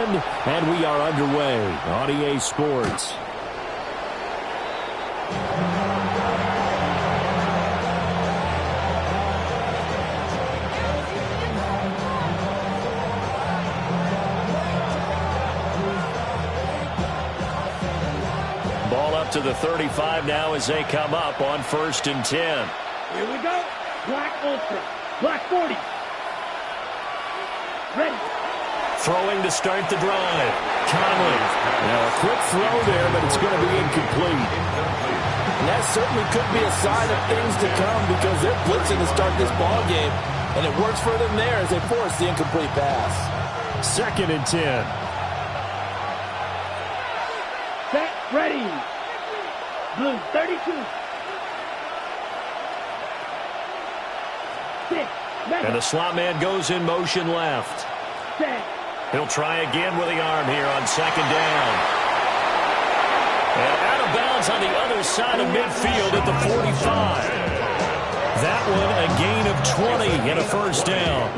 end, and we are underway on EA Sports. Ball up to the 35 now as they come up on 1st and 10. Here we go. Black Ultra. Black 40. Ready. Throwing to start the drive. Conley. Now a quick throw there, but it's going to be incomplete. And that certainly could be a sign of things to come because they're blitzing to start this ball game, and it works for them there as they force the incomplete pass. 2nd and 10. Set. Ready. Blue 32. 6. And the slot man goes in motion left. Set. He'll try again with the arm here on 2nd down. And out of bounds on the other side of midfield at the 45. That one a gain of 20 and a 1st down.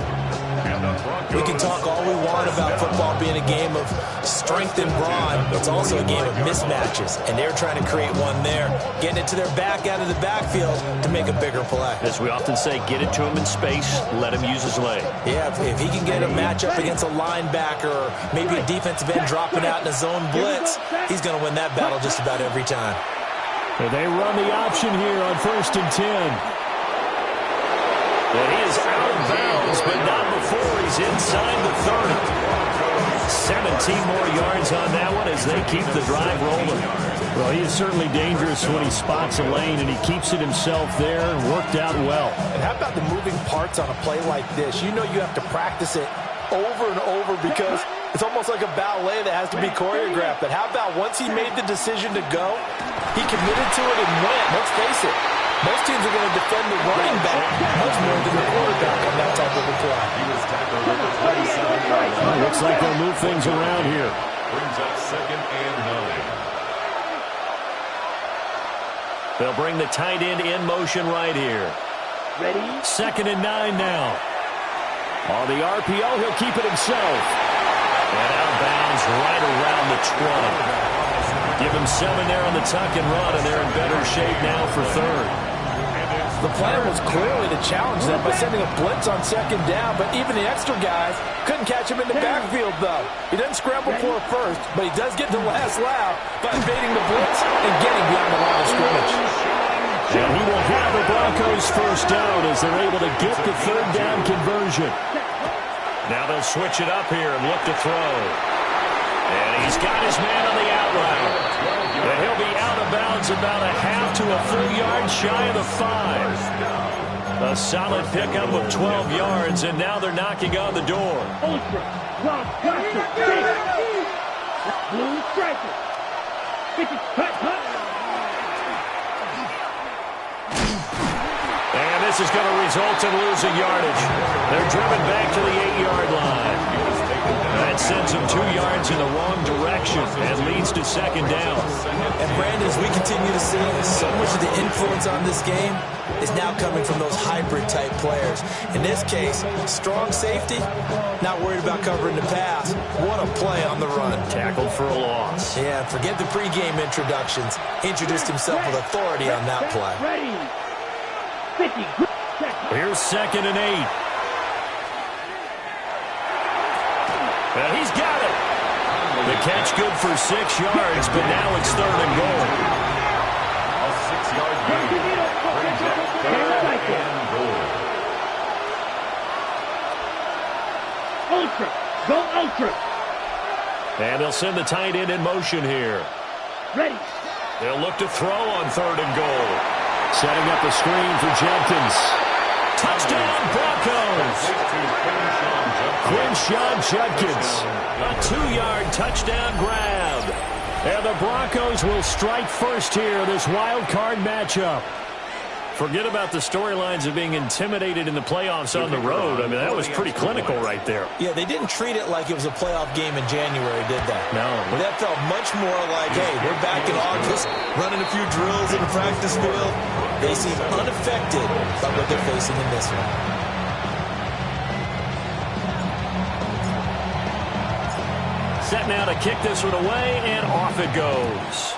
We can talk all we want about football being a game of strength and brawn. It's also a game of mismatches, and they're trying to create one there, getting it to their back out of the backfield to make a bigger play. As we often say, get it to him in space, let him use his leg. Yeah, if he can get a matchup against a linebacker or maybe a defensive end dropping out in a zone blitz, he's going to win that battle just about every time. And they run the option here on 1st and 10. And he is out of bounds, but not before he's inside the 30. 17 more yards on that one as they keep the drive rolling. Well, he is certainly dangerous when he spots a lane, and he keeps it himself there and worked out well. And how about the moving parts on a play like this? You know you have to practice it over and over because it's almost like a ballet that has to be choreographed. But how about once he made the decision to go, he committed to it and went. Let's face it. Most teams are going to defend the running back much more than the quarterback on that type of a play. Well, looks like they'll move things around here. Brings up 2nd and 9. They'll bring the tight end in motion right here. Ready. 2nd and 9 now. On the RPO, he'll keep it himself. And out of bounds right around the 20. Give him 7 there on the tuck and run, and they're in better shape now for 3rd. The plan was clearly to challenge them by sending a blitz on 2nd down, but even the extra guys couldn't catch him in the backfield, though. He doesn't scramble for it first, but he does get the last laugh by evading the blitz and getting beyond the line of scrimmage. And he will have the Broncos 1st down as they're able to get the 3rd down conversion. Now they'll switch it up here and look to throw. And he's got his man on the out route. And he'll be out of bounds about a half to a full yard shy of the 5. A solid pickup of 12 yards, and now they're knocking on the door. Ultra. Long Johnson. 6. Blue striker. 50. Cut. And this is going to result in losing yardage. They're driven back to the 8-yard line. That sends them 2 yards in the wrong direction and leads to 2nd down. And Brandon, as we continue to see, so much of the influence on this game is now coming from those hybrid-type players. In this case, strong safety, not worried about covering the pass. What a play on the run. Tackled for a loss. Yeah, forget the pregame introductions. Introduced himself with authority on that play. Ready. 50. Here's 2nd and 8. And he's got it. The catch good for 6 yards, but now it's 3rd and goal. A 6-yard gain. Brings up 3rd and goal. Ultra. Go Ultra. And they'll send the tight end in motion here. Ready. They'll look to throw on 3rd and goal. Setting up a screen for Jenkins. Touchdown, Broncos. Quinshawn Judkins. A 2-yard touchdown grab. And the Broncos will strike first here, this wild card matchup. Forget about the storylines of being intimidated in the playoffs on the road. I mean, that was pretty clinical right there. Yeah, they didn't treat it like it was a playoff game in January, did they? No. That felt much more like, hey, we're back in August, running a few drills in the practice field. They seem unaffected by what they're facing in this one. Set now to kick this one away, and off it goes.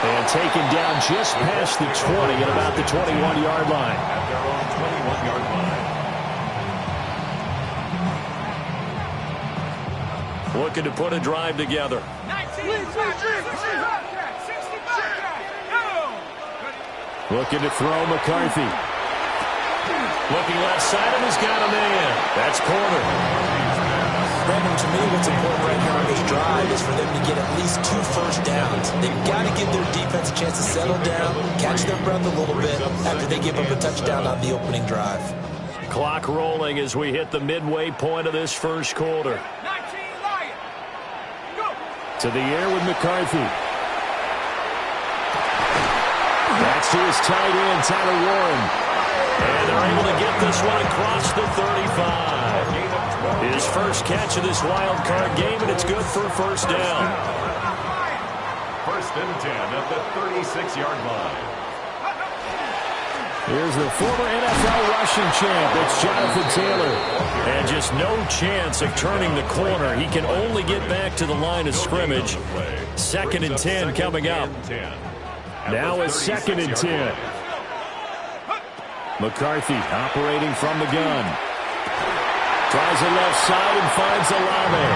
And taken down just past the 20 at about the 21-yard line. At their own 21-yard line. Looking to put a drive together. Looking to throw McCarthy. Looking left side of has got a man. That's corner. Brandon, to me, what's important right here on this drive is for them to get at least 2 first downs. They've got to give their defense a chance to settle down, catch their breath a little bit after they give up a touchdown on the opening drive. Clock rolling as we hit the midway point of this first quarter. To the air with McCarthy. That's to his tight end, Tyler Warren. And they're able to get this one across the 35. His first catch of this wild card game, and it's good for a first down. First and 10 at the 36-yard line. Here's the former NFL rushing champ. It's Jonathan Taylor. And just no chance of turning the corner. He can only get back to the line of scrimmage. Second and 10 coming up. Now it's second and 10. McCarthy operating from the gun. Tries the left side and finds Olave.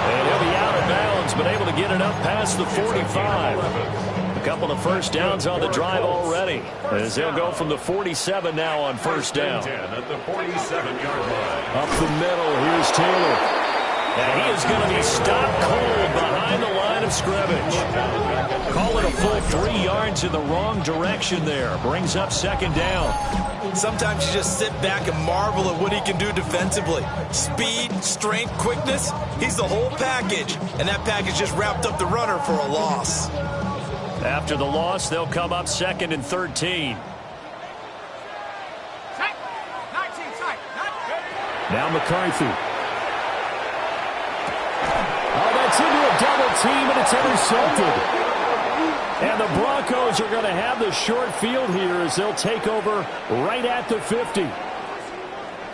And he'll be out of bounds, but able to get it up past the 45. A couple of first downs on the drive already, as they'll go from the 47 now on first down. At the 47-yard line. Up the middle, here's Taylor. And he is going to be stopped cold behind the line of scrimmage. Call it a full 3 yards in the wrong direction there. Brings up second down. Sometimes you just sit back and marvel at what he can do defensively. Speed, strength, quickness, he's the whole package. And that package just wrapped up the runner for a loss. After the loss, they'll come up second and 13. Now McCarthy. Oh, that's into a double team, and it's intercepted. And the Broncos are going to have the short field here as they'll take over right at the 50.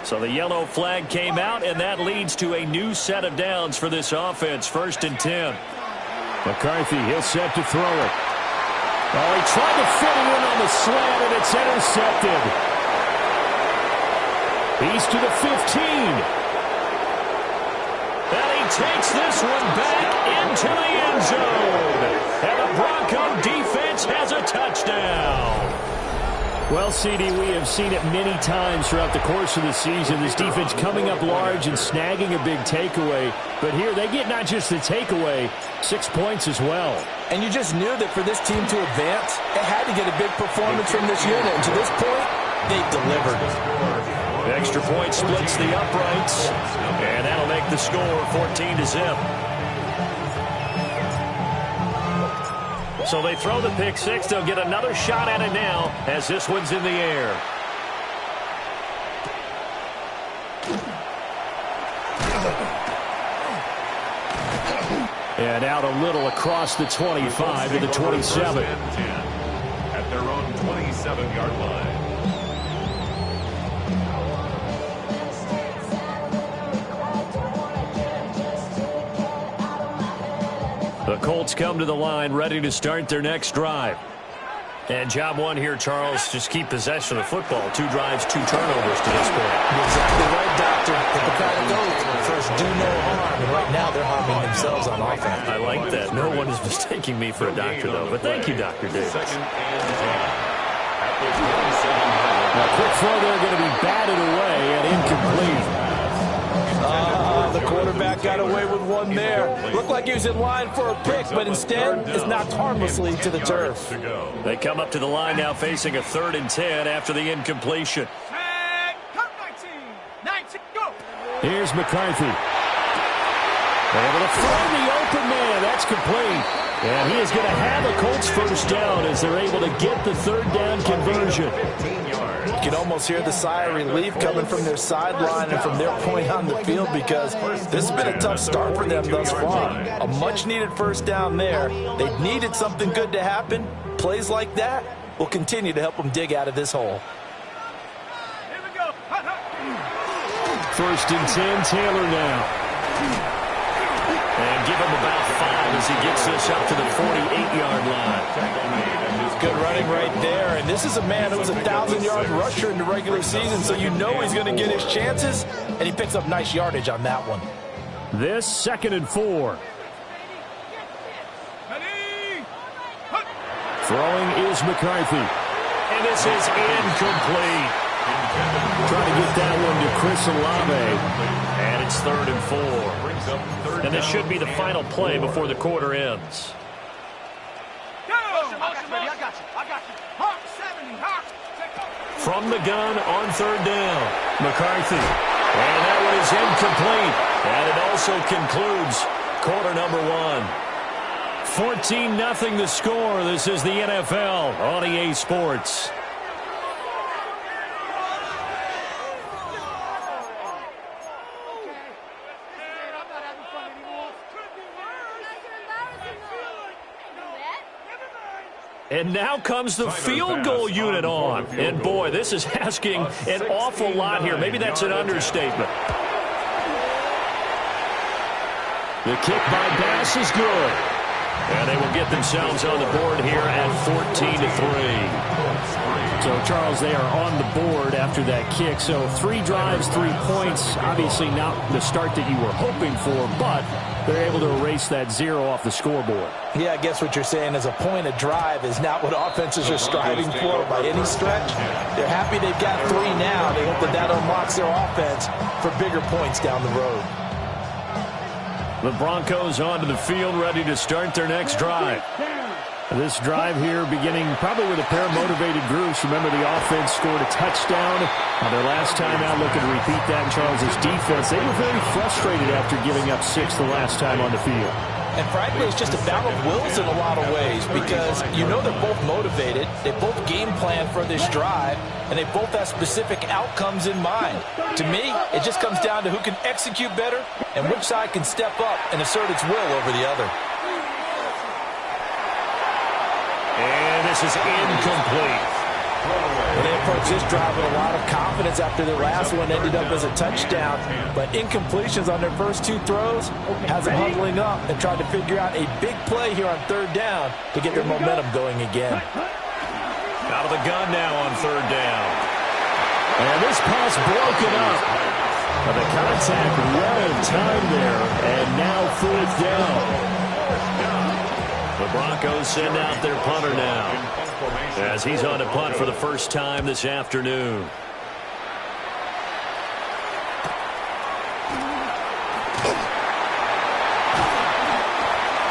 So the yellow flag came out, and that leads to a new set of downs for this offense. First and 10. McCarthy, he'll set to throw it. Oh, he tried to fit it in on the slant, and it's intercepted. He's to the 15. And he takes this one back into the end zone. And the Bronco defense has a touchdown. Well, CD, we have seen it many times throughout the course of the season. This defense coming up large and snagging a big takeaway. But here they get not just the takeaway, 6 points as well. And you just knew that for this team to advance, it had to get a big performance from this unit. And to this point, they've delivered. Extra point splits the uprights, and that'll make the score 14-0. So they throw the pick six. They'll get another shot at it now as this one's in the air. And out a little across the 25 to the 27. At their own 27-yard line. The Colts come to the line, ready to start their next drive. And job one here, Charles, just keep possession of the football. 2 drives, 2 turnovers to this point. Exactly right, Doctor. Hippocratic oath. First, do no harm. And right now, they're harming themselves on offense. I like that. No one is mistaking me for a doctor, though. But thank you, Dr. Davis. Second and 10. At the 27-yard line. Now, quick throw there, going to be batted away and incomplete. The quarterback got away with one there. Looked like he was in line for a pick, but instead is knocked harmlessly to the turf. They come up to the line now facing a 3rd and 10 after the incompletion. Here's McCarthy. Able to throw the open man. That's complete. And he is going to have a Colts first down as they're able to get the 3rd down conversion. You can almost hear the sigh of relief coming from their sideline and from their point on the field because this has been a tough start for them thus far. A much-needed first down there. They needed something good to happen. Plays like that will continue to help them dig out of this hole. 1st and 10, Taylor now. And give him about 5 as he gets this up to the 48-yard line. Good running right there. And this is a man who was a 1,000-yard rusher in the regular season, so you know he's going to get his chances, and he picks up nice yardage on that one. This 2nd and 4. Throwing is McCarthy. And this is incomplete. Trying to get that one to Chris Olave. And it's 3rd and 4. And this should be the final play before the quarter ends. From the gun on 3rd down, McCarthy. And that one is incomplete. And it also concludes quarter number 1. 14-0 the score. This is the NFL on EA Sports. And now comes the field goal unit on. And boy, this is asking an awful lot here. Maybe that's an understatement. The kick by Bass is good. And they will get themselves on the board here at 14-3. So, Charles, they are on the board after that kick. So 3 drives, 3 points. Obviously not the start that you were hoping for, but they're able to erase that 0 off the scoreboard. Yeah, I guess what you're saying is a point of drive is not what offenses are striving for by any stretch. They're happy they've got 3 now. They hope that unlocks their offense for bigger points down the road. The Broncos onto the field, ready to start their next drive. This drive here beginning probably with a pair of motivated groups. Remember, the offense scored a touchdown. Their last time out, looking to repeat that in Charles's defense. They were very frustrated after giving up 6 the last time on the field. And frankly, it's just a battle of wills in a lot of ways because you know they're both motivated. They both game plan for this drive, and they both have specific outcomes in mind. To me, it just comes down to who can execute better and which side can step up and assert its will over the other. And this is incomplete. Well, they approached this drive with a lot of confidence after their last one ended up as a touchdown. But incompletions on their first 2 throws has them huddling up and trying to figure out a big play here on 3rd down to get their momentum going again. Out of the gun now on 3rd down. And this pass broken up. The contact right in time there. And now 4th down. The Broncos send out their punter now, as he's on to punt for the first time this afternoon.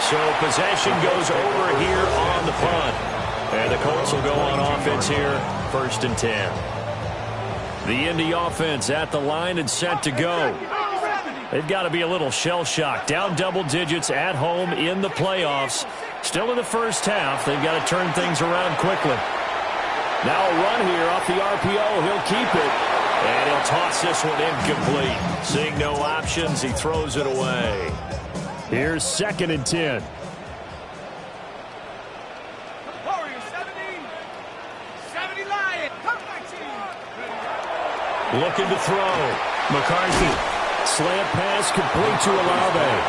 So possession goes over here on the punt. And the Colts will go on offense here, 1st and 10. The Indy offense at the line and set to go. They've got to be a little shell-shocked. Down double digits at home in the playoffs. Still in the first half. They've got to turn things around quickly. Now a run here off the RPO. He'll keep it. And he'll toss this one incomplete. Seeing no options, he throws it away. Here's 2nd and 10. Looking to throw. McCarthy. Slant pass complete to Olave.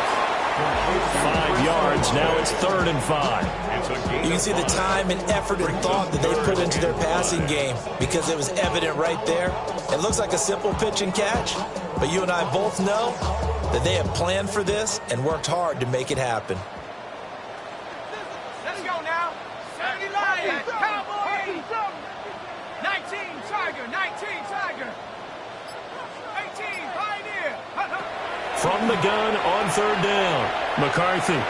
5 yards. Now it's 3rd and 5. You can see the time and effort and thought that they put into their passing game because it was evident right there. It looks like a simple pitch and catch, but you and I both know that they have planned for this and worked hard to make it happen. Let's go now. 70 Lions. Cowboys. 19 Tiger. 19 Tiger. 18 Pioneer. From the gun on 3rd down. McCarthy.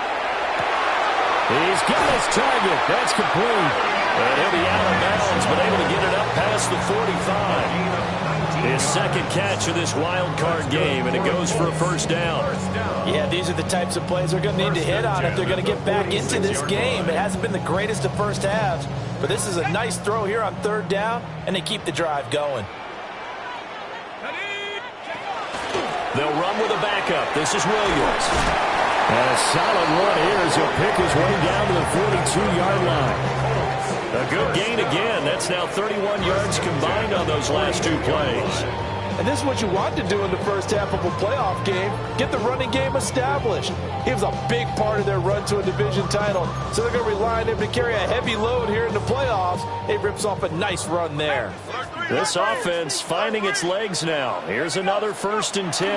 He's got his target. That's complete. And he'll be out of bounds, but able to get it up past the 45. His 2nd catch of this wild card game, and it goes for a 1st down. Yeah, these are the types of plays they're going to need to hit on if they're going to get back into this game. It hasn't been the greatest of first halves, but this is a nice throw here on 3rd down, and they keep the drive going. They'll run with a backup. This is Williams. And a solid run here as he'll pick his way down to the 42-yard line. A good gain again. That's now 31 yards combined on those last 2 plays. And this is what you want to do in the first half of a playoff game. Get the running game established. He was a big part of their run to a division title. So they're going to rely on him to carry a heavy load here in the playoffs. He rips off a nice run there. This offense finding its legs now. Here's another 1st and 10.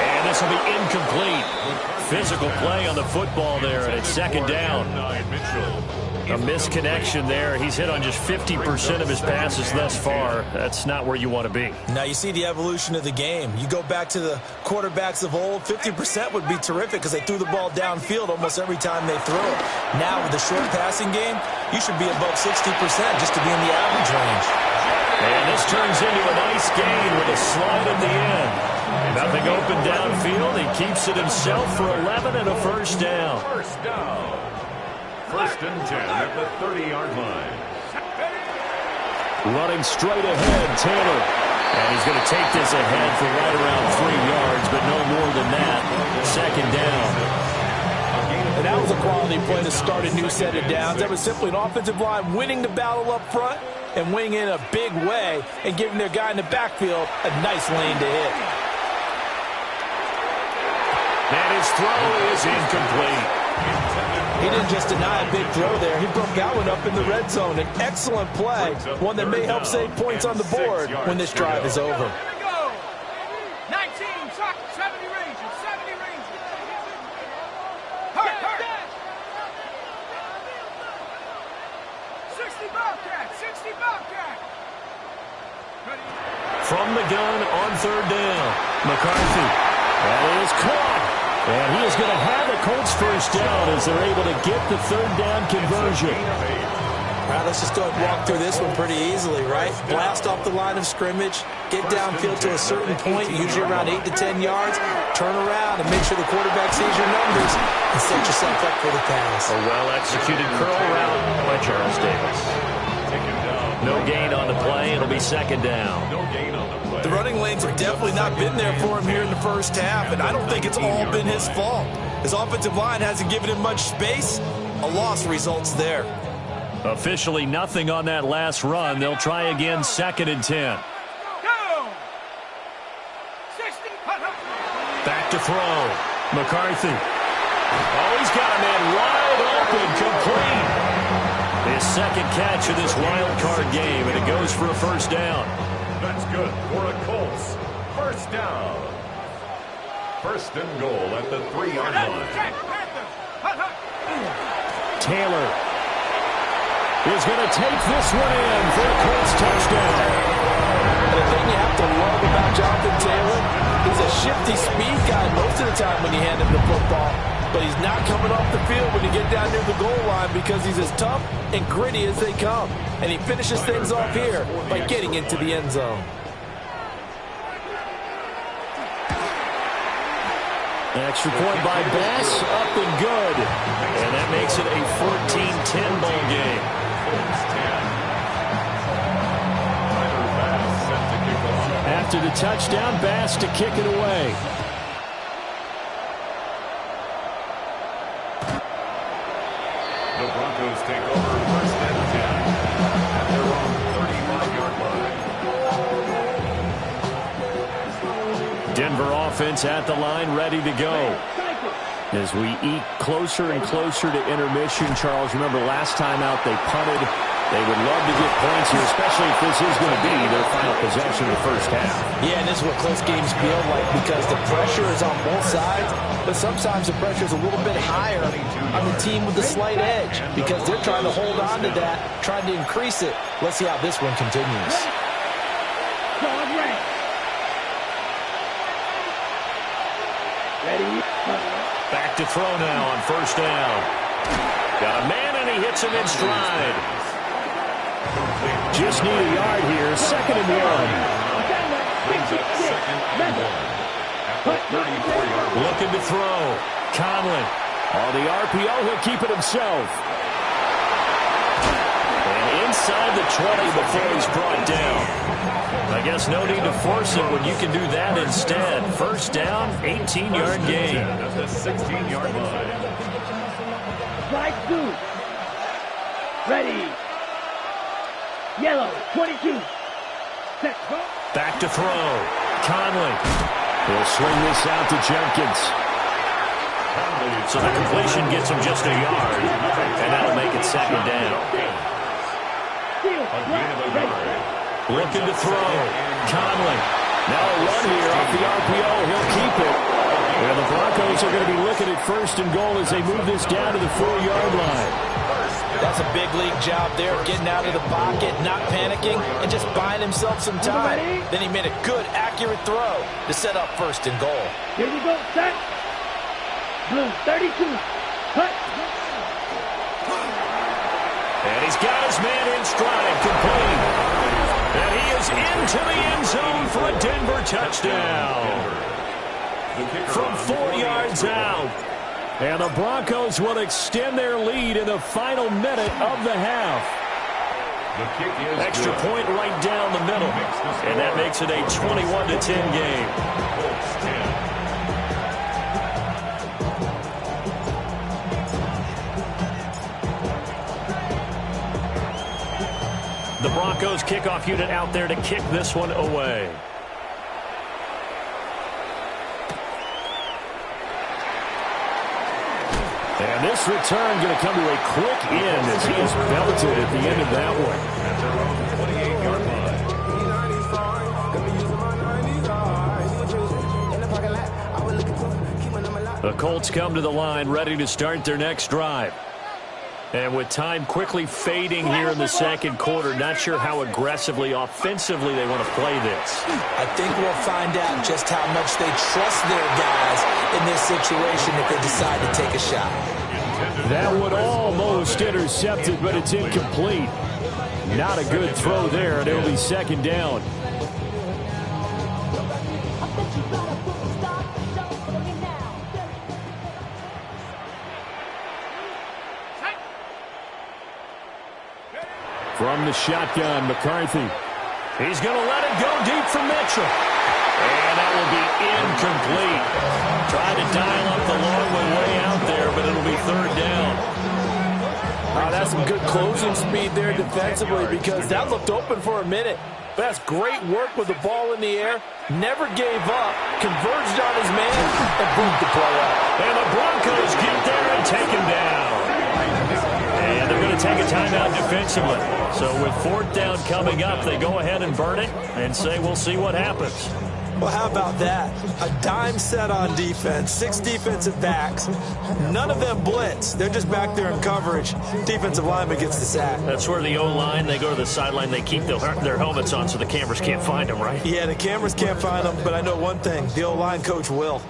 And this will be incomplete. Physical play on the football there, and it's 2nd down. A misconnection there. He's hit on just 50% of his passes thus far. That's not where you want to be. Now you see the evolution of the game. You go back to the quarterbacks of old, 50% would be terrific because they threw the ball downfield almost every time they threw it. Now with the short passing game, you should be above 60% just to be in the average range. And this turns into a nice gain with a slide at the end. Nothing open downfield. He keeps it himself for 11 and a 1st down. 1st down. 1st and 10 at the 30-yard line. Running straight ahead, Taylor. And he's going to take this ahead for right around 3 yards, but no more than that. 2nd down. And that was a quality play to start a new set of downs. That was simply an offensive line winning the battle up front and winning in a big way and giving their guy in the backfield a nice lane to hit. And his throw is incomplete. He didn't just deny a big throw there. He broke that one up in the red zone. An excellent play, one that may help save points on the board when this drive is over. 19, 70 ranges, 70 ranges. 60 Bobcat, 60 Bobcat. From the gun on 3rd down. McCarthy. That is caught. And he is going to have the Colts 1st down as they're able to get the 3rd down conversion. All right, let's just go and walk through this one pretty easily, right? Blast off the line of scrimmage, get downfield to a certain point, usually around 8 to 10 yards, turn around and make sure the quarterback sees your numbers and set yourself up for the pass. A well-executed curl route by Charles Davis. No gain on the play. It'll be 2nd down. No gain on the play. The running lanes have definitely not been there for him here in the first half, and I don't think it's all been his fault. His offensive line hasn't given him much space. A loss results there. Officially nothing on that last run. They'll try again, 2nd and 10. Back to throw. McCarthy. Oh, he's got a man wide open, complete. His 2nd catch of this wild card game, and it goes for a 1st down. That's good for a Colts. 1st down. 1st and goal at the 3-yard line. Taylor is going to take this one in for a Colts touchdown. And the thing you have to love about Jonathan Taylor, he's a shifty speed guy most of the time when you hand him the football. But he's not coming off the field when you get down near the goal line because he's as tough and gritty as they come. And he finishes things off here by getting into the end zone. Extra point by Bass, up and good. And that makes it a 14-10 ball game. After the touchdown, Bass to kick it away. The Broncos take over 1st and 10 at their own 35-yard line. Denver offense at the line, ready to go. As we eat closer and closer to intermission, Charles, remember last time out they punted. They would love to get points here, especially if this is going to be their final possession of the first half. Yeah, and this is what close games feel like because the pressure is on both sides, but sometimes the pressure is a little bit higher on the team with the slight edge because they're trying to hold on to that, trying to increase it. Let's see how this one continues. Back to throw now on 1st down. Got a man and he hits him in stride. Just need a yard here. 2nd and 1. Brings up 2nd and 1 at the 34-yard line. Looking to throw. Conley. On the RPO, he'll keep it himself. And inside the 20 before he's brought down. I guess no need to force it when you can do that instead. 1st down, 18-yard gain. At the 16-yard line. Slide 2. Ready. Yellow, 22. Back to throw. Conley. He'll swing this out to Jenkins. So the completion gets him just a yard, and that'll make it second down. Looking to throw. Conley. Now a run here off the RPO. He'll keep it. And the Broncos are going to be looking at first and goal as they move this down to the 4-yard line. That's a big league job there, getting out of the pocket, not panicking, and just buying himself some time. Then he made a good, accurate throw to set up first and goal. Here we go, set. Blue, 32. Cut. And he's got his man in stride, complete. And he is into the end zone for a Denver touchdown. From 4 yards out. And the Broncos will extend their lead in the final minute of the half. Extra point right down the middle. And that makes it a 21-10 game. The Broncos kickoff unit out there to kick this one away. And this return going to come to a quick end as he is belted at the end of that one. The Colts come to the line ready to start their next drive. And with time quickly fading here in the second quarter, not sure how aggressively, offensively they want to play this. I think we'll find out just how much they trust their guys in this situation if they decide to take a shot. That would almost intercept it, but it's incomplete. Not a good throw there, and it'll be second down. From the shotgun, McCarthy. He's going to let it go deep for Mitchell. And that will be incomplete. Tried to dial up the long way out there, but it'll be third down. That's some good closing speed there defensively because that looked open for a minute. But that's great work with the ball in the air. Never gave up, converged on his man, and boomed the play up. And the Broncos get there and take him down. And they're going to take a timeout defensively. So with fourth down coming up, they go ahead and burn it and say, we'll see what happens. Well, how about that? A dime set on defense, 6 defensive backs. None of them blitz. They're just back there in coverage. Defensive lineman gets the sack. That's where the O-line, they go to the sideline, they keep their helmets on so the cameras can't find them, right? Yeah, the cameras can't find them, but I know one thing. The O-line coach will.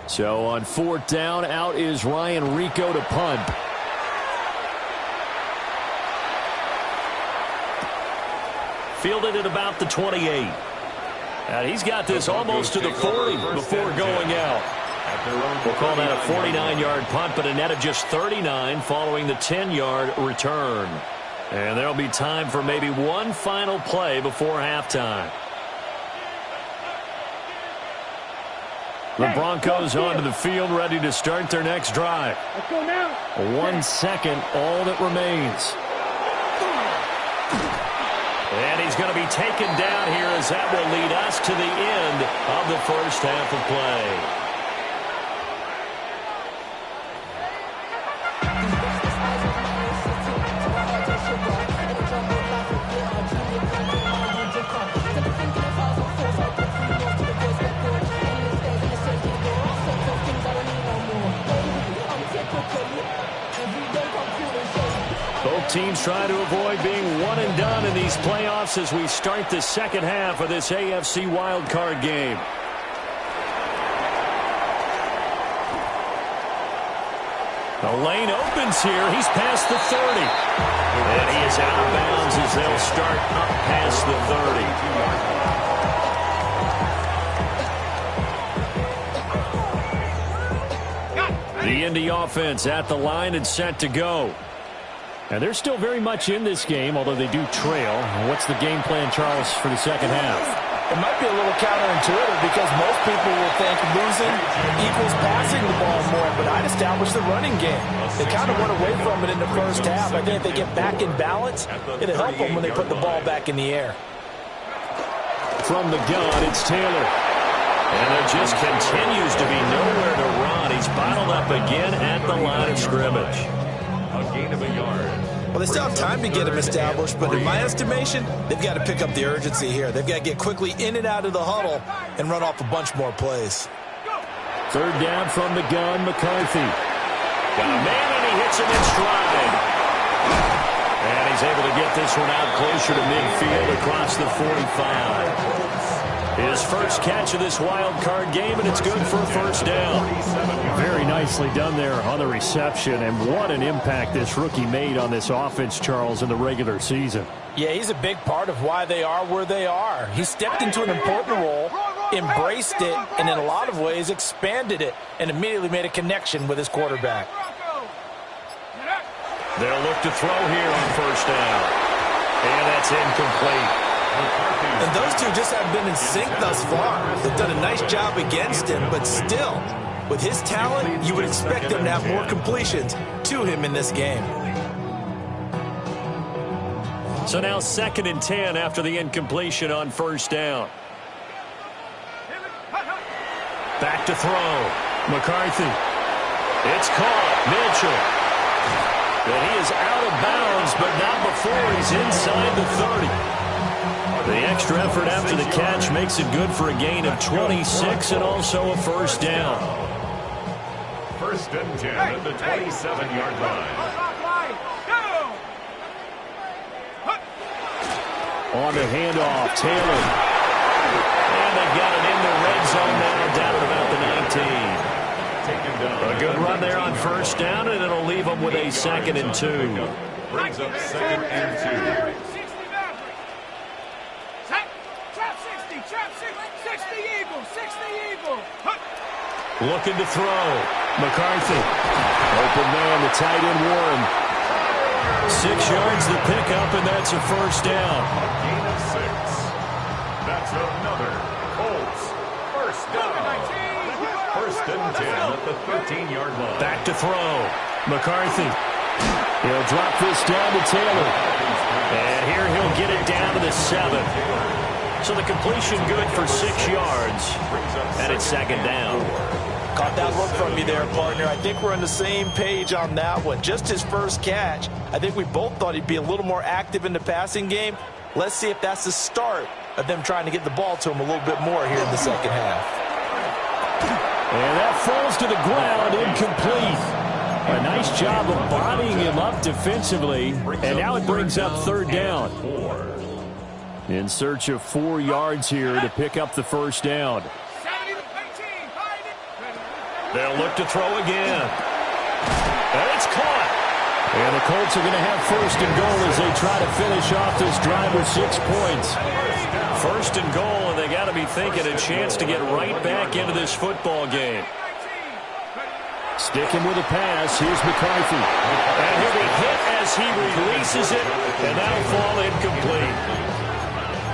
So on fourth down, out is Ryan Rico to punt. Fielded at about the 28. And he's got this almost to the 40 before going out. We'll call that a 49-yard punt, but a net of just 39 following the 10-yard return. And there'll be time for maybe one final play before halftime. The Broncos onto the field ready to start their next drive. Let's go now. 1 second, all that remains. And he's going to be taken down here as that will lead us to the end of the first half of play. Both teams try to avoid being one and done in these playoffs as we start the second half of this AFC wildcard game. The lane opens here. He's past the 30. And he is out of bounds as they'll start up past the 30. The Indy offense at the line and set to go. And they're still very much in this game, although they do trail. What's the game plan, Charles, for the second half? It might be a little counterintuitive because most people will think losing equals passing the ball more, but I'd establish the running game. They kind of went away from it in the first half. I think if they get back in balance, it'll help them when they put the ball back in the air. From the gun, it's Taylor. And there just continues to be nowhere to run. He's bottled up again at the line of scrimmage. A gain of a yard. Well, they still have time to get him established, but in my estimation, they've got to pick up the urgency here. They've got to get quickly in and out of the huddle and run off a bunch more plays. Third down from the gun, McCarthy. Got a man, and he hits him in stride. And he's able to get this one out closer to midfield across the 45. His first catch of this wild card game, and it's good for a first down. Very nicely done there on the reception, and what an impact this rookie made on this offense, Charles, in the regular season. Yeah, he's a big part of why they are where they are. He stepped into an important role, embraced it, and in a lot of ways expanded it, and immediately made a connection with his quarterback. They'll look to throw here on first down. And that's incomplete. And those two just haven't been in sync thus far. They've done a nice job against him, but still, with his talent, you would expect them to have more completions to him in this game. So now 2nd and 10 after the incompletion on first down. Back to throw. McCarthy. It's caught. Mitchell. And he is out of bounds, but not before he's inside the 30. The extra effort after the catch makes it good for a gain of 26 and also a first down. 1st and 10 at the 27-yard line. On the handoff, Taylor. And they got it in the red zone now, down at about the 19. A good run there on first down, and it'll leave them with a 2nd and 2. Brings up 2nd and 2. Looking to throw. McCarthy. Open man, the tight end Warren. 6 yards to pick up, and that's a first down. A gain of 6. That's another Colts first down. 1st and 10 at the 13-yard line. Back to throw. McCarthy. He'll drop this down to Taylor. And here he'll get it down to the 7. So the completion good for 6 yards. And it's 2nd down. Caught that look from you there, partner. I think we're on the same page on that one. Just his first catch. I think we both thought he'd be a little more active in the passing game. Let's see if that's the start of them trying to get the ball to him a little bit more here in the second half. And that falls to the ground, incomplete. A nice job of bodying him up defensively. And now it brings up 3rd down. In search of 4 yards here to pick up the first down. They'll look to throw again. And it's caught. And the Colts are going to have 1st and goal as they try to finish off this drive with 6 points. 1st and goal, and they got to be thinking a chance to get right back into this football game. Sticking with a pass, here's McCarthy. And he'll be hit as he releases it, and that'll fall incomplete.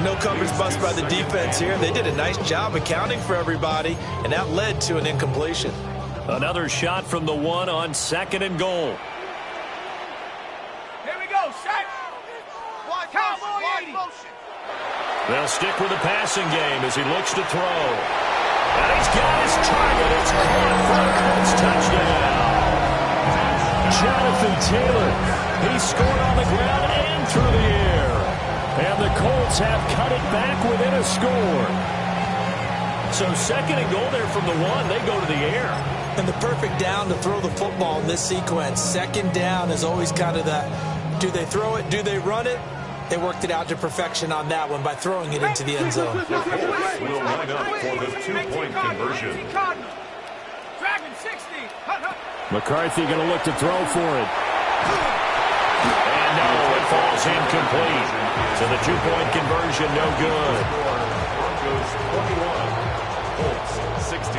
No coverage bust by the defense here. They did a nice job accounting for everybody, and that led to an incompletion. Another shot from the 1 on 2nd and goal. Here we go, set. Cowboy 80. They'll stick with the passing game as he looks to throw. And he's got his target. It's caught for a Colts touchdown. Jonathan Taylor. He scored on the ground and through the air. And the Colts have cut it back within a score. So 2nd and goal there from the 1. They go to the air. And the perfect down to throw the football in this sequence. 2nd down is always kind of that, do they throw it, do they run it? They worked it out to perfection on that one by throwing it into the end zone. The Colts will line up for the 2-point conversion. McCarthy going to look to throw for it. And no, it falls incomplete. So the 2-point conversion, no good. Broncos 21, Colts 16.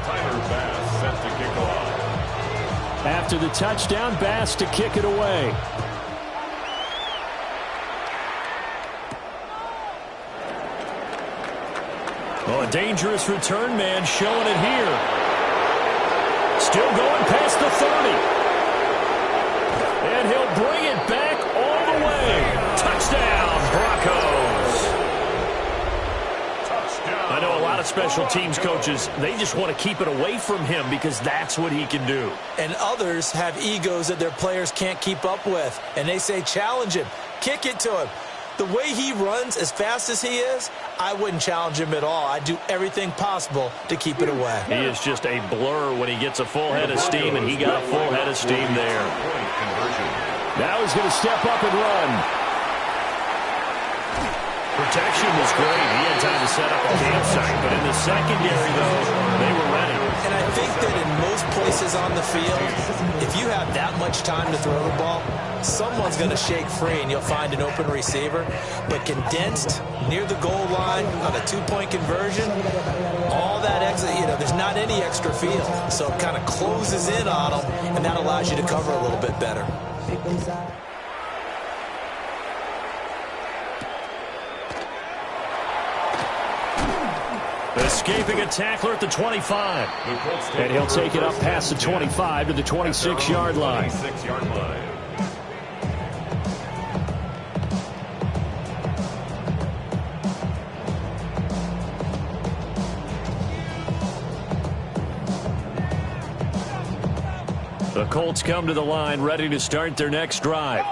Tyler Bass set to kick off. After the touchdown, Bass to kick it away. Oh, a dangerous return man showing it here. Still going past the 30. And he'll bring it back all the way. Touchdown, Broncos. special teams coaches, they just want to keep it away from him because that's what he can do. And others have egos that their players can't keep up with. And they say, challenge him, kick it to him. The way he runs as fast as he is, I wouldn't challenge him at all. I'd do everything possible to keep it away. He is just a blur when he gets a full head of steam, and he got a full head of steam there. Now he's going to step up and run. Protection was great. He had time to set up a campsite, but in the secondary, though, they were ready. And I think that in most places on the field, if you have that much time to throw the ball, someone's going to shake free and you'll find an open receiver. But condensed near the goal line on a two-point conversion, all that extra, there's not any extra field. So it kind of closes in on them, and that allows you to cover a little bit better. Escaping a tackler at the 25. And he'll take it up past the 25 to the 26-yard line. The Colts come to the line, ready to start their next drive.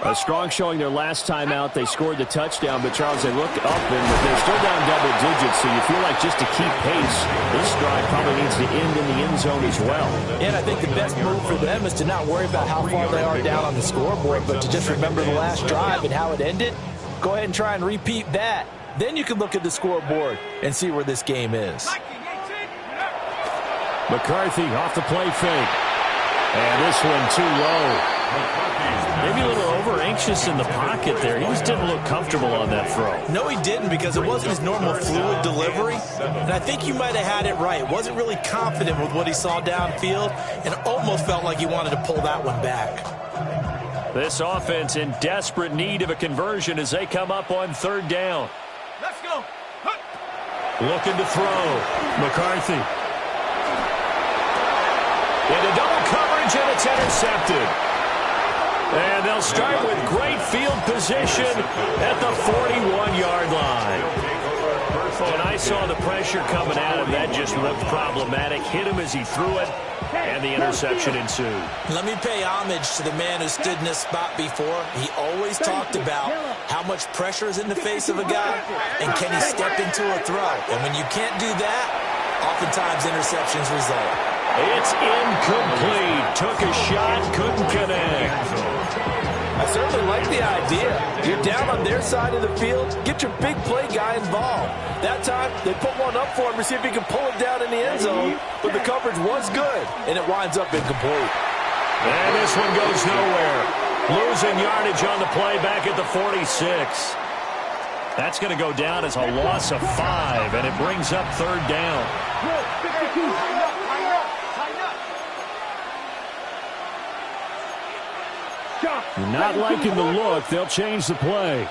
A strong showing their last time out. They scored the touchdown, but Charles, they look up, and they're still down double digits, so you feel like just to keep pace, this drive probably needs to end in the end zone as well. And I think the best move for them is to not worry about how far they are down on the scoreboard, but to just remember the last drive and how it ended. Go ahead and try and repeat that. Then you can look at the scoreboard and see where this game is. McCarthy off the play fake. And this one too low. Maybe a little over-anxious in the pocket there. He just didn't look comfortable on that throw. No, he didn't, because it wasn't his normal fluid delivery. And I think you might have had it right. Wasn't really confident with what he saw downfield and almost felt like he wanted to pull that one back. This offense in desperate need of a conversion as they come up on third down. Let's go. Looking to throw. McCarthy. Into double coverage, and it's intercepted. And they'll start with great field position at the 41-yard line. When I saw the pressure coming at him, that just looked problematic. Hit him as he threw it, and the interception ensued. Let me pay homage to the man who stood in this spot before. He always talked about how much pressure is in the face of a guy, and can he step into a throw. And when you can't do that, oftentimes interceptions result. It's incomplete. Took a shot, couldn't connect. I certainly like the idea. You're down on their side of the field. Get your big play guy involved. That time, they put one up for him to see if he can pull it down in the end zone. But the coverage was good, and it winds up incomplete. And this one goes nowhere. Losing yardage on the play back at the 46. That's going to go down as a loss of 5, and it brings up third down. Not liking the look. They'll change the play.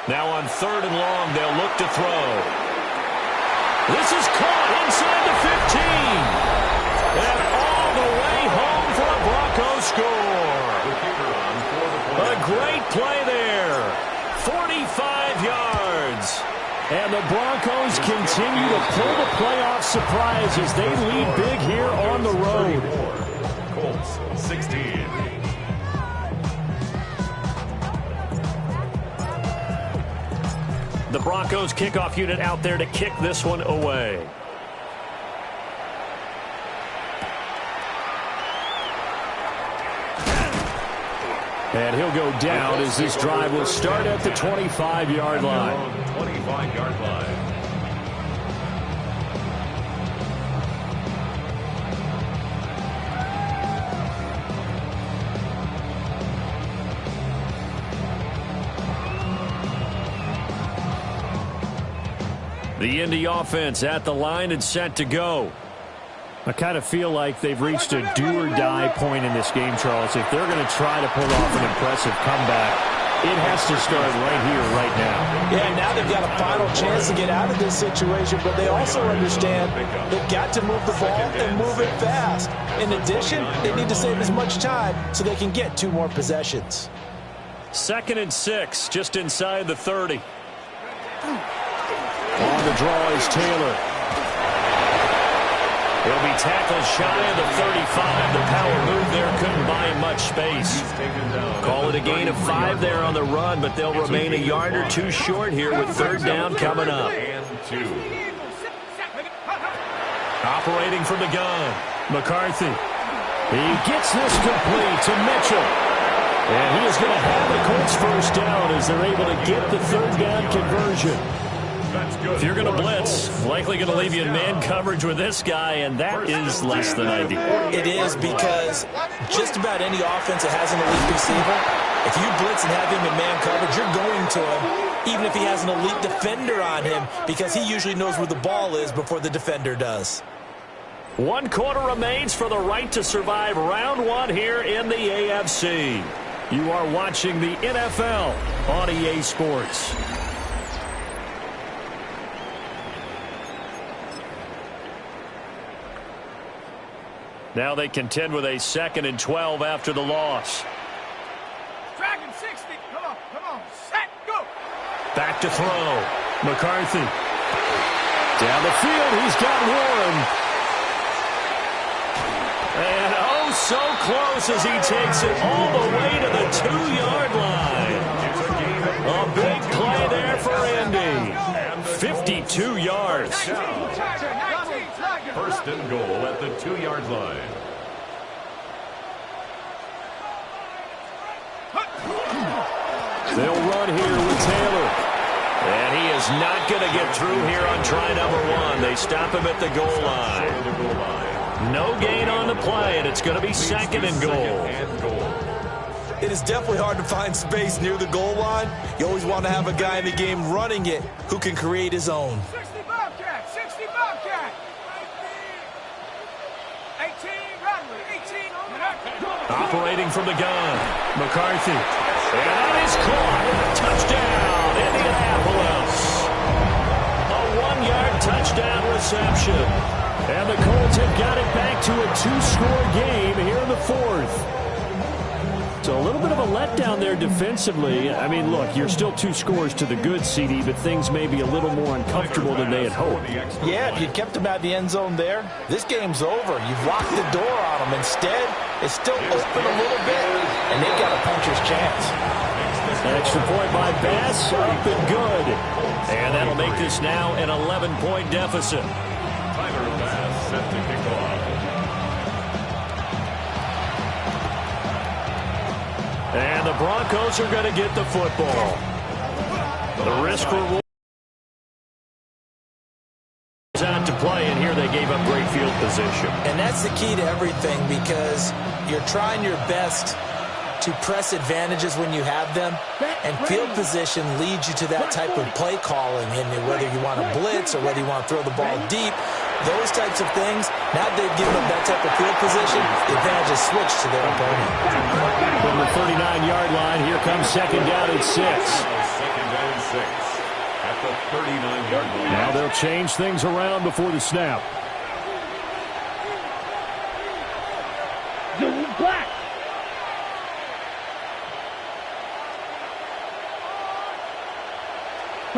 Now on third and long, they'll look to throw. This is caught inside the 15. And all the way home for a Broncos score. A great play there. 45 yards. And the Broncos continue to pull the playoff surprise as they lead big here on the road. Colts 16. The Broncos kickoff unit out there to kick this one away. And he'll go down as this drive will start at the 25-yard line. 25-yard line. The Indy offense at the line and set to go. I kind of feel like they've reached a do-or-die point in this game, Charles. If they're going to try to pull off an impressive comeback, it has to start right here, right now. Yeah, now they've got a final chance to get out of this situation, but they also understand they've got to move the ball and move it fast. In addition, they need to save as much time so they can get 2 more possessions. 2nd and 6, just inside the 30. On the draw is Taylor. He'll be tackled shy of the 35. The power move there couldn't buy him much space. Call it a gain of 5 there on the run, but they'll remain a yard or two short here with third down coming up. Operating from the gun, McCarthy. He gets this complete to Mitchell. And he is going to have the Colts first down as they're able to get the third down conversion. If you're going to blitz, likely going to leave you in man coverage with this guy, and that is less than ideal. It is, because just about any offense that has an elite receiver, if you blitz and have him in man coverage, you're going to him, even if he has an elite defender on him, because he usually knows where the ball is before the defender does. 1 quarter remains for the right to survive round 1 here in the AFC. You are watching the NFL on EA Sports. Now they contend with a 2nd and 12 after the loss. Dragon 60. Come on. Set, go. Back to throw. McCarthy. Down the field, he's got Warren. And oh, so close as he takes it all the way to the 2-yard line. A big play there for Indy. 52 yards. First and goal at the 2-yard line. They'll run here with Taylor. And he is not going to get through here on try number 1. They stop him at the goal line. No gain on the play, and it's going to be 2nd and goal. It is definitely hard to find space near the goal line. You always want to have a guy in the game running it who can create his own. 60 Bobcat. 60 Bobcat. 18 Rodley. 18. Operating from the gun, McCarthy. And that is caught. Touchdown, Indianapolis. A 1-yard touchdown reception. And the Colts have got it back to a 2-score game here in the 4th. So a little bit of a letdown there defensively. I mean, look, you're still 2 scores to the good, CD, but things may be a little more uncomfortable than they had hoped. Yeah, if you kept them out the end zone there, this game's over. You've locked the door on them. Instead, it's still open a little bit, and they've got a puncher's chance. An extra point by Bass, up and good. And that'll make this now an 11-point deficit. Tyler Bass set to kick off. And the Broncos are going to get the football. The risk reward is out to play, and here they gave up great field position. And that's the key to everything, because you're trying your best to press advantages when you have them, and field position leads you to that type of play calling, and whether you want to blitz or whether you want to throw the ball deep, those types of things, now that they've given them that type of field position, the advantage is switched to their opponent. From the 39-yard line, here comes 2nd down and 6. 2nd down and 6 at the 39-yard line. Now they'll change things around before the snap. Zoom black.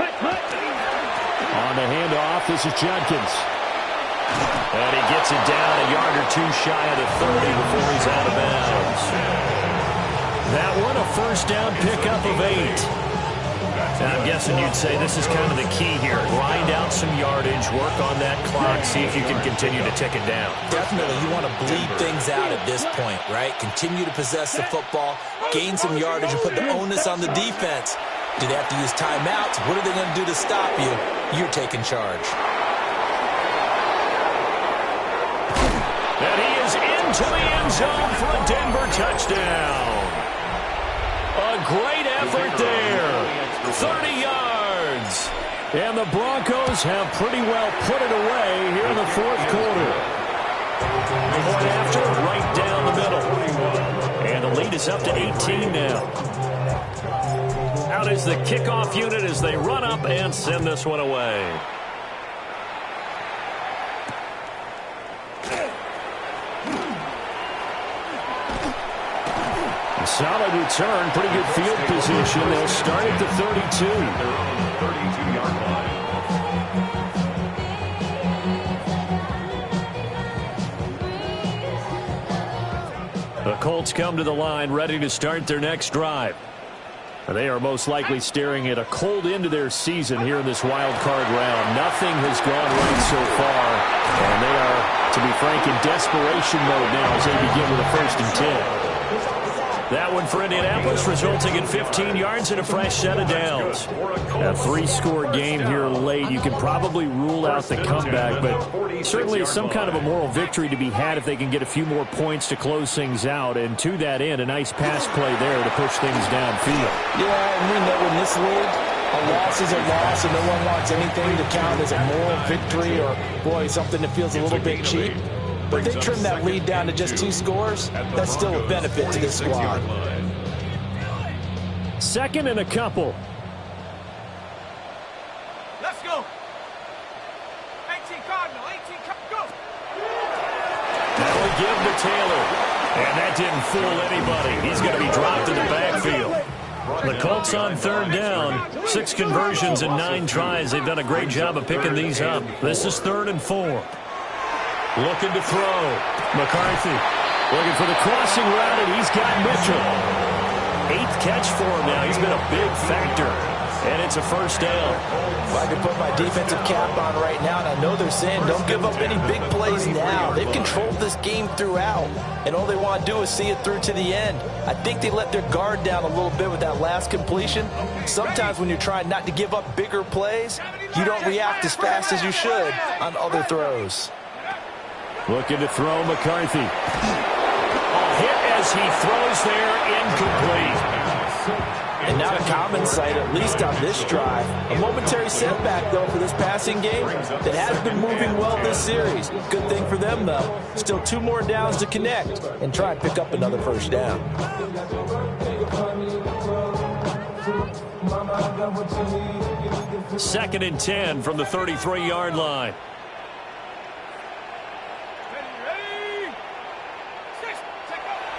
On the handoff, this is Judkins. And he gets it down a yard or 2 shy of the 30 before he's out of bounds. That one, a first down pickup of 8. And I'm guessing you'd say this is kind of the key here. Grind out some yardage, work on that clock, see if you can continue to tick it down. Definitely, you want to bleed things out at this point, right? Continue to possess the football, gain some yardage, and put the onus on the defense. Do they have to use timeouts? What are they going to do to stop you? You're taking charge. And he is into the end zone for a Denver touchdown. A great effort there. 30 yards. And the Broncos have pretty well put it away here in the 4th quarter. Point after, right down the middle. And the lead is up to 18 now. Out is the kickoff unit as they run up and send this one away. Solid return, pretty good field position. They'll start at the 32. They're on the 32-yard The Colts come to the line ready to start their next drive. They are most likely staring at a cold end to their season here in this wild card round. Nothing has gone right so far, and they are, to be frank, in desperation mode now as they begin with a 1st and 10. That one for Indianapolis, resulting in 15 yards and a fresh set of downs. A 3-score game here late. You can probably rule out the comeback, but certainly some kind of a moral victory to be had if they can get a few more points to close things out. And to that end, a nice pass play there to push things downfield. Yeah, and we know in this league, a loss is a loss, and no one wants anything to count as a moral victory or, boy, something that feels a little bit cheap. But they trim that lead down to just 2 scores. That's still a benefit to this squad. 2nd and a couple. Let's go. 18 Cardinal, 18 go. That will give to Taylor. And that didn't fool anybody. He's going to be dropped in the backfield. The Colts on 3rd down. 6 conversions and 9 tries. They've done a great job of picking these up. This is 3rd and 4. Looking to throw. McCarthy looking for the crossing route, and he's got Mitchell. 8th catch for him now. He's been a big factor, and it's a 1st down. Well, I can put my defensive cap on right now, and I know they're saying don't give up any big plays now. They've controlled this game throughout, and all they want to do is see it through to the end. I think they let their guard down a little bit with that last completion. Sometimes when you're trying not to give up bigger plays, you don't react as fast as you should on other throws. Looking to throw McCarthy. A hit as he throws there, incomplete. And not a common sight, at least on this drive. A momentary setback, though, for this passing game that has been moving well this series. Good thing for them, though. Still 2 more downs to connect and try and pick up another 1st down. 2nd and 10 from the 33-yard line.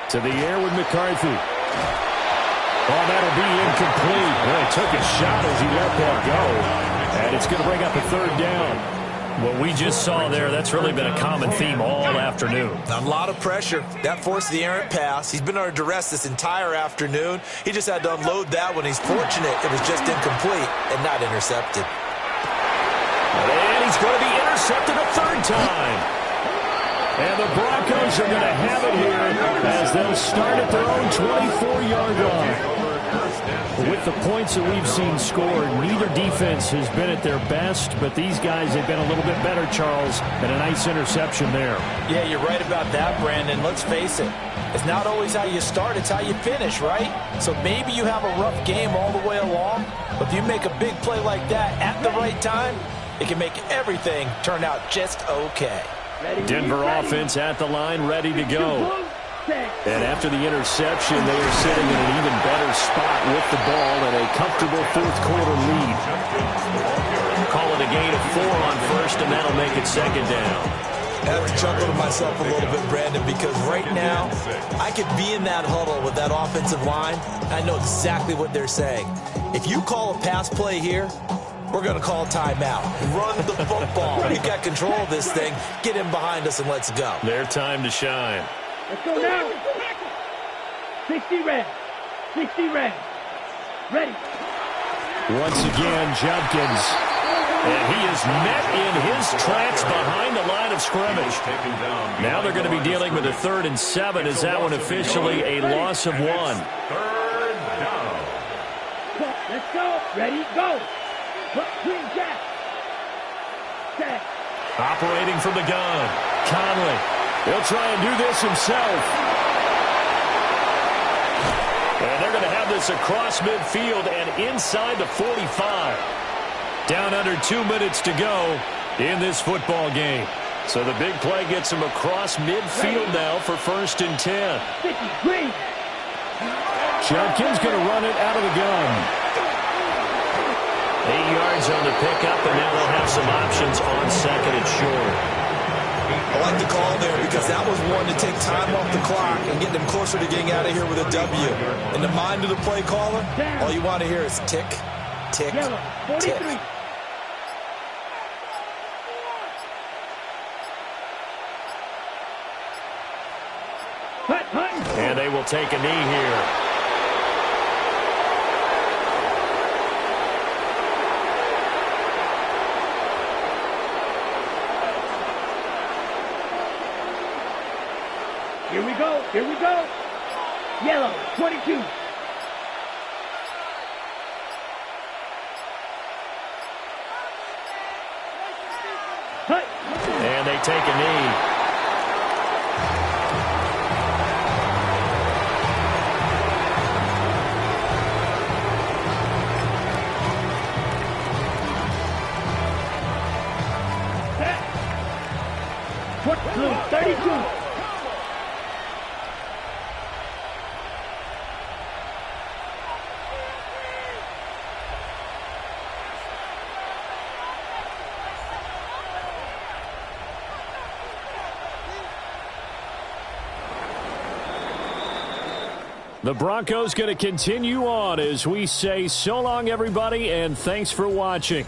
To the air with McCarthy. Oh, that'll be incomplete. Well, he took a shot as he let that go. And it's going to bring up a 3rd down. What we just saw there, that's really been a common theme all afternoon. A lot of pressure. That forced the errant pass. He's been under duress this entire afternoon. He just had to unload that one. He's fortunate it was just incomplete and not intercepted. And he's going to be intercepted a 3rd time. And the Broncos are going to have it here as they'll start at their own 24-yard line. With the points that we've seen scored, neither defense has been at their best, but these guys have been a little bit better, Charles, and a nice interception there. Yeah, you're right about that, Brandon. Let's face it. It's not always how you start, it's how you finish, right? So maybe you have a rough game all the way along, but if you make a big play like that at the right time, it can make everything turn out just okay. Denver offense at the line, ready to go. And after the interception, they are sitting in an even better spot with the ball and a comfortable 4th quarter lead. Call it a gain of 4 on 1st, and that'll make it 2nd down. I have to chuckle to myself a little bit, Brandon, because right now, I could be in that huddle with that offensive line. I know exactly what they're saying. If you call a pass play here, we're going to call timeout. Run the football. We've got control of this thing. Get him behind us and let's go. Their time to shine. Let's go now. 60 red. 60 red. Ready. Once again, Jumpkins. And he is met in his tracks behind the line of scrimmage. Now they're going to be dealing with a 3rd and 7. Is that one officially a loss of 1? 3rd down. Let's go. Ready, go. Clean jack. Set. Operating from the gun. Conley. He'll try and do this himself. And they're going to have this across midfield and inside the 45. Down under 2 minutes to go in this football game. So the big play gets him across midfield now for 1st and 10. Jumpkins going to run it out of the gun. 8 yards on the pickup, and now they'll have some options on 2nd and short. I like the call there because that was one to take time off the clock and get them closer to getting out of here with a W. In the mind of the play caller, all you want to hear is tick, tick, tick. will take a knee here. Here we go. Here we go. Yellow, 22. Cut. And they take a knee. Blue, 32. The Broncos going to continue on as we say so long, everybody, and thanks for watching.